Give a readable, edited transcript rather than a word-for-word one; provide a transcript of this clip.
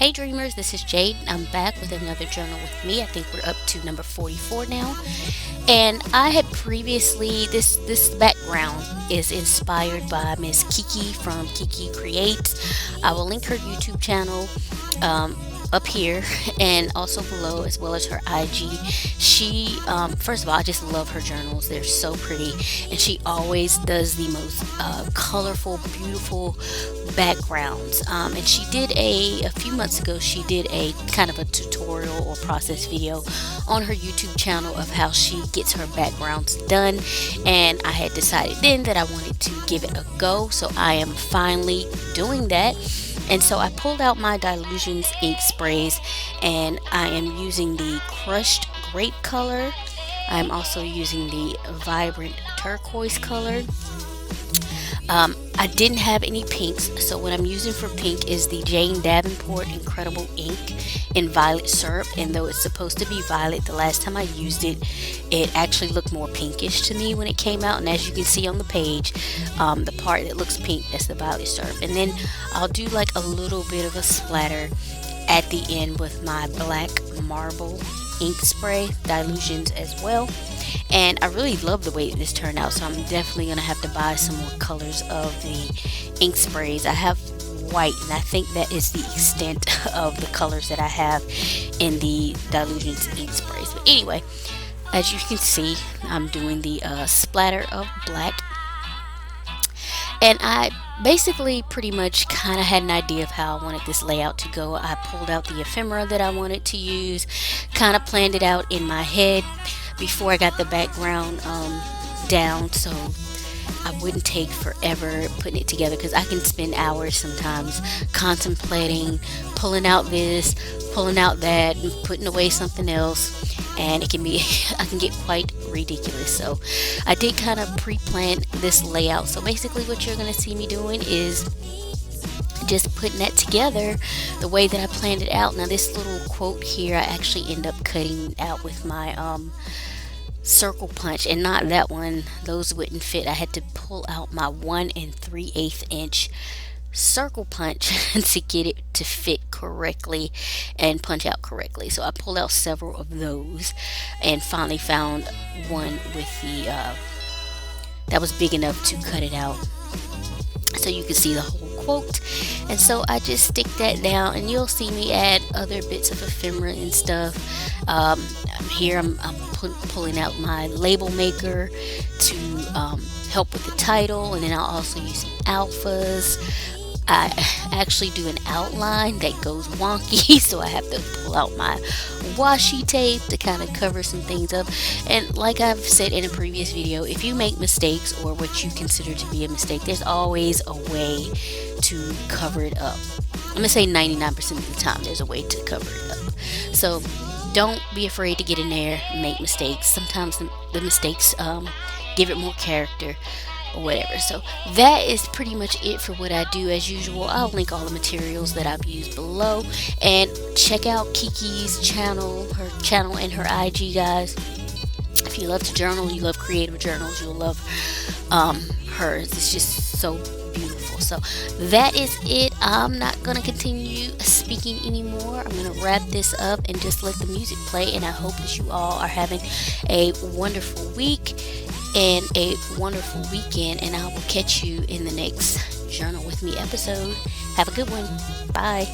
Hey dreamers, this is Jade. I'm back with another journal with me. I think we're up to number 44 now. And I had previously this background is inspired by Miss Kiki from Kiki Creates. I will link her YouTube channel up here and also below, as well as her IG. She first of all, I just love her journals. They're so pretty, and she always does the most colorful, beautiful backgrounds. And she did a few months ago, she did a kind of a tutorial or process video on her YouTube channel of how she gets her backgrounds done. And I had decided then that I wanted to give it a go, so I am finally doing that. And so I pulled out my Dilutions ink sprays, and I am using the crushed grape color. I'm also using the vibrant turquoise color. I didn't have any pinks, so what I'm using for pink is the Jane Davenport Incredible Ink in Violet Syrup. And though it's supposed to be violet, the last time I used it, it actually looked more pinkish to me when it came out. And as you can see on the page, the part that looks pink, that's the Violet Syrup. And then I'll do like a little bit of a splatter at the end with my black marble ink spray, Dilutions as well. And I really love the way this turned out, so I'm definitely going to have to buy some more colors of the ink sprays. I have white, and I think that is the extent of the colors that I have in the Dilutions ink sprays. But anyway, as you can see, I'm doing the splatter of black. And I basically pretty much kind of had an idea of how I wanted this layout to go. I pulled out the ephemera that I wanted to use, kind of planned it out in my head before I got the background down, so I wouldn't take forever putting it together, because I can spend hours sometimes contemplating, pulling out this, pulling out that, and putting away something else, and it can be I can get quite ridiculous. So I did kind of pre-plan this layout. So basically what you're going to see me doing is just putting that together the way that I planned it out. Now this little quote here, I actually end up cutting out with my circle punch, and not that one, those wouldn't fit. I had to pull out my 1 3/8 inch circle punch to get it to fit correctly and punch out correctly. So I pulled out several of those and finally found one with the that was big enough to cut it out, so you can see the whole quote. And so I just stick that down, and you'll see me add other bits of ephemera and stuff. Here I'm pulling out my label maker to help with the title, and then I'll also use some alphas. I actually do an outline that goes wonky, so I have to pull out my washi tape to kind of cover some things up. And like I've said in a previous video, if you make mistakes or what you consider to be a mistake, there's always a way to cover it up. I'm gonna say 99% of the time there's a way to cover it up. So don't be afraid to get in there and make mistakes. Sometimes the mistakes give it more character or whatever. So that is pretty much it for what I do. As usual, I'll link all the materials that I've used below, and check out Kiki's channel, her channel and her IG, guys. If you love to journal, you love creative journals, you'll love hers. It's just so beautiful. So that is it. I'm not gonna continue speaking anymore. I'm gonna wrap this up and just let the music play, and I hope that you all are having a wonderful week and a wonderful weekend, and I will catch you in the next Journal With Me episode. Have a good one. Bye.